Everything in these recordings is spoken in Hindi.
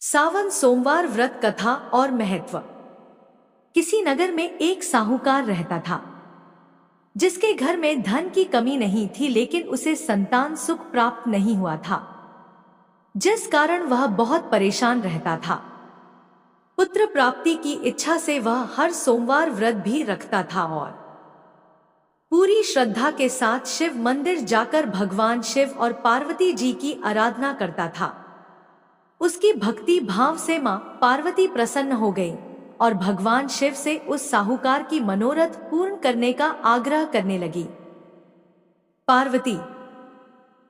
सावन सोमवार व्रत कथा और महत्व। किसी नगर में एक साहूकार रहता था जिसके घर में धन की कमी नहीं थी, लेकिन उसे संतान सुख प्राप्त नहीं हुआ था, जिस कारण वह बहुत परेशान रहता था। पुत्र प्राप्ति की इच्छा से वह हर सोमवार व्रत भी रखता था और पूरी श्रद्धा के साथ शिव मंदिर जाकर भगवान शिव और पार्वती जी की आराधना करता था। उसकी भक्ति भाव से मां पार्वती प्रसन्न हो गई और भगवान शिव से उस साहूकार की मनोरथ पूर्ण करने का आग्रह करने लगी। पार्वती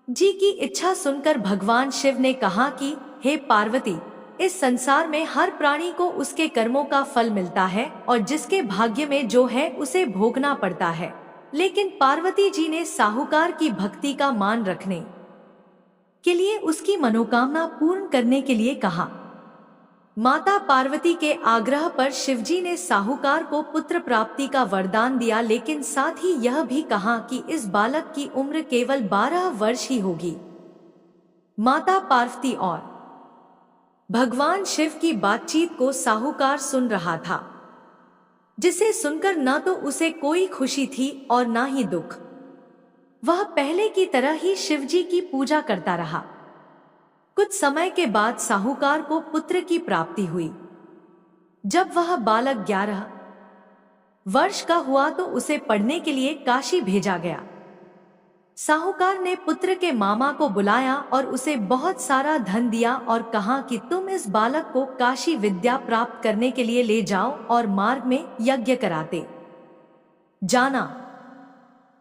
जी की इच्छा सुनकर भगवान शिव ने कहा कि हे पार्वती, इस संसार में हर प्राणी को उसके कर्मों का फल मिलता है और जिसके भाग्य में जो है उसे भोगना पड़ता है। लेकिन पार्वती जी ने साहूकार की भक्ति का मान रखने के लिए उसकी मनोकामना पूर्ण करने के लिए कहा। माता पार्वती के आग्रह पर शिवजी ने साहूकार को पुत्र प्राप्ति का वरदान दिया, लेकिन साथ ही यह भी कहा कि इस बालक की उम्र केवल 12 वर्ष ही होगी। माता पार्वती और भगवान शिव की बातचीत को साहूकार सुन रहा था, जिसे सुनकर न तो उसे कोई खुशी थी और न ही दुख। वह पहले की तरह ही शिवजी की पूजा करता रहा। कुछ समय के बाद साहूकार को पुत्र की प्राप्ति हुई। जब वह बालक 11 वर्ष का हुआ तो उसे पढ़ने के लिए काशी भेजा गया। साहूकार ने पुत्र के मामा को बुलाया और उसे बहुत सारा धन दिया और कहा कि तुम इस बालक को काशी विद्या प्राप्त करने के लिए ले जाओ और मार्ग में यज्ञ कराते जाना।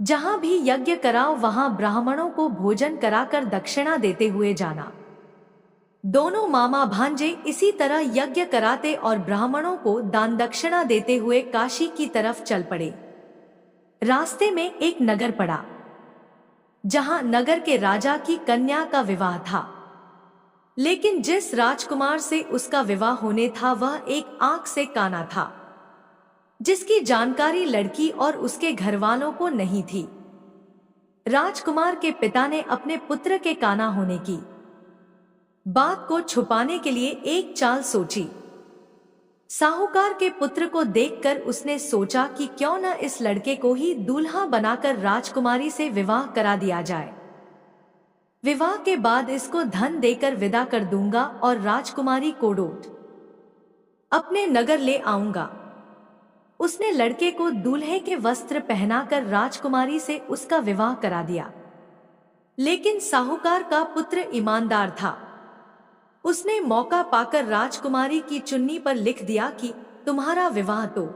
जहां भी यज्ञ कराओ वहां ब्राह्मणों को भोजन कराकर दक्षिणा देते हुए जाना। दोनों मामा भांजे इसी तरह यज्ञ कराते और ब्राह्मणों को दान दक्षिणा देते हुए काशी की तरफ चल पड़े। रास्ते में एक नगर पड़ा, जहां नगर के राजा की कन्या का विवाह था। लेकिन जिस राजकुमार से उसका विवाह होने था वह एक आंख से काना था, जिसकी जानकारी लड़की और उसके घरवालों को नहीं थी। राजकुमार के पिता ने अपने पुत्र के काना होने की बात को छुपाने के लिए एक चाल सोची। साहूकार के पुत्र को देखकर उसने सोचा कि क्यों न इस लड़के को ही दूल्हा बनाकर राजकुमारी से विवाह करा दिया जाए। विवाह के बाद इसको धन देकर विदा कर दूंगा और राजकुमारी को लौट अपने नगर ले आऊंगा। उसने लड़के को दूल्हे के वस्त्र पहनाकर राजकुमारी से उसका विवाह करा दिया। लेकिन साहूकार का पुत्र ईमानदार था। उसने मौका पाकर राजकुमारी की चुन्नी पर लिख दिया कि तुम्हारा विवाह तो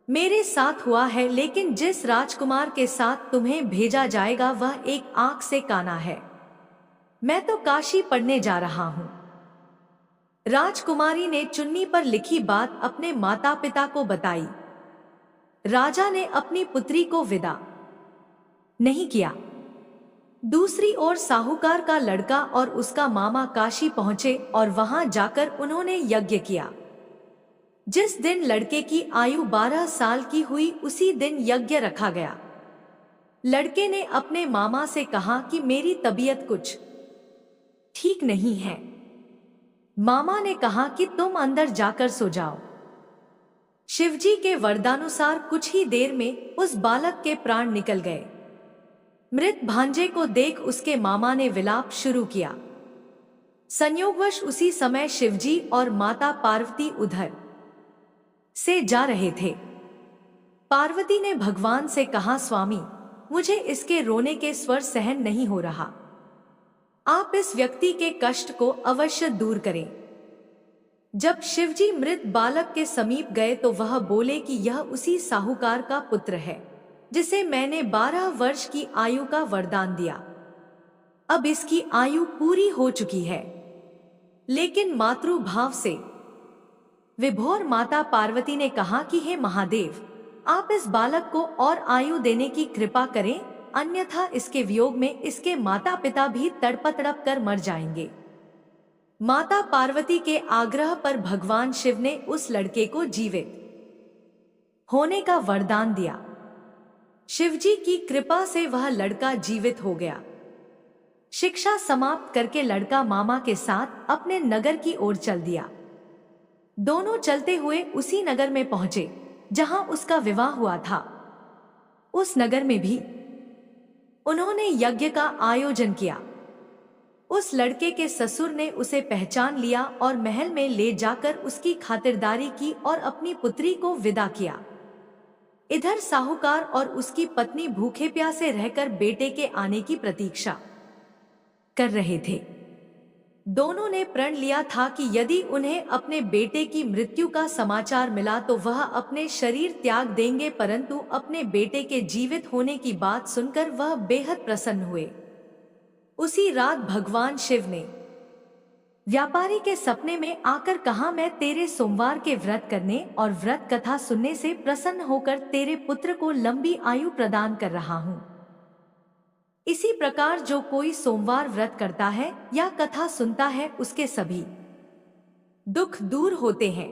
मेरे साथ हुआ है, लेकिन जिस राजकुमार के साथ तुम्हें भेजा जाएगा वह एक आंख से काना है। मैं तो काशी पढ़ने जा रहा हूं। राजकुमारी ने चुन्नी पर लिखी बात अपने माता पिता को बताई। राजा ने अपनी पुत्री को विदा नहीं किया। दूसरी ओर साहूकार का लड़का और उसका मामा काशी पहुंचे और वहां जाकर उन्होंने यज्ञ किया। जिस दिन लड़के की आयु 12 साल की हुई उसी दिन यज्ञ रखा गया। लड़के ने अपने मामा से कहा कि मेरी तबीयत कुछ ठीक नहीं है। मामा ने कहा कि तुम अंदर जाकर सो जाओ। शिवजी के वरदानुसार कुछ ही देर में उस बालक के प्राण निकल गए। मृत भांजे को देख उसके मामा ने विलाप शुरू किया। संयोगवश उसी समय शिवजी और माता पार्वती उधर से जा रहे थे। पार्वती ने भगवान से कहा, स्वामी, मुझे इसके रोने के स्वर सहन नहीं हो रहा। आप इस व्यक्ति के कष्ट को अवश्य दूर करें। जब शिवजी मृत बालक के समीप गए तो वह बोले कि यह उसी साहूकार का पुत्र है जिसे मैंने 12 वर्ष की आयु का वरदान दिया। अब इसकी आयु पूरी हो चुकी है। लेकिन मातृभाव से विभोर माता पार्वती ने कहा कि हे महादेव, आप इस बालक को और आयु देने की कृपा करें, अन्यथा इसके वियोग में इसके माता पिता भी तड़प तड़प कर मर जाएंगे। माता पार्वती के आग्रह पर भगवान शिव ने उस लड़के को जीवित होने का वरदान दिया। शिवजी की कृपा से वह लड़का जीवित हो गया। शिक्षा समाप्त करके लड़का मामा के साथ अपने नगर की ओर चल दिया। दोनों चलते हुए उसी नगर में पहुंचे जहां उसका विवाह हुआ था। उस नगर में भी उन्होंने यज्ञ का आयोजन किया। उस लड़के के ससुर ने उसे पहचान लिया और महल में ले जाकर उसकी खातिरदारी की और अपनी पुत्री को विदा किया। इधर साहूकार और उसकी पत्नी भूखे प्यासे रहकर बेटे के आने की प्रतीक्षा कर रहे थे। दोनों ने प्रण लिया था कि यदि उन्हें अपने बेटे की मृत्यु का समाचार मिला तो वह अपने शरीर त्याग देंगे, परंतु अपने बेटे के जीवित होने की बात सुनकर वह बेहद प्रसन्न हुए। उसी रात भगवान शिव ने व्यापारी के सपने में आकर कहा, मैं तेरे सोमवार के व्रत करने और व्रत कथा सुनने से प्रसन्न होकर तेरे पुत्र को लंबी आयु प्रदान कर रहा हूँ। इसी प्रकार जो कोई सोमवार व्रत करता है या कथा सुनता है उसके सभी दुख दूर होते हैं।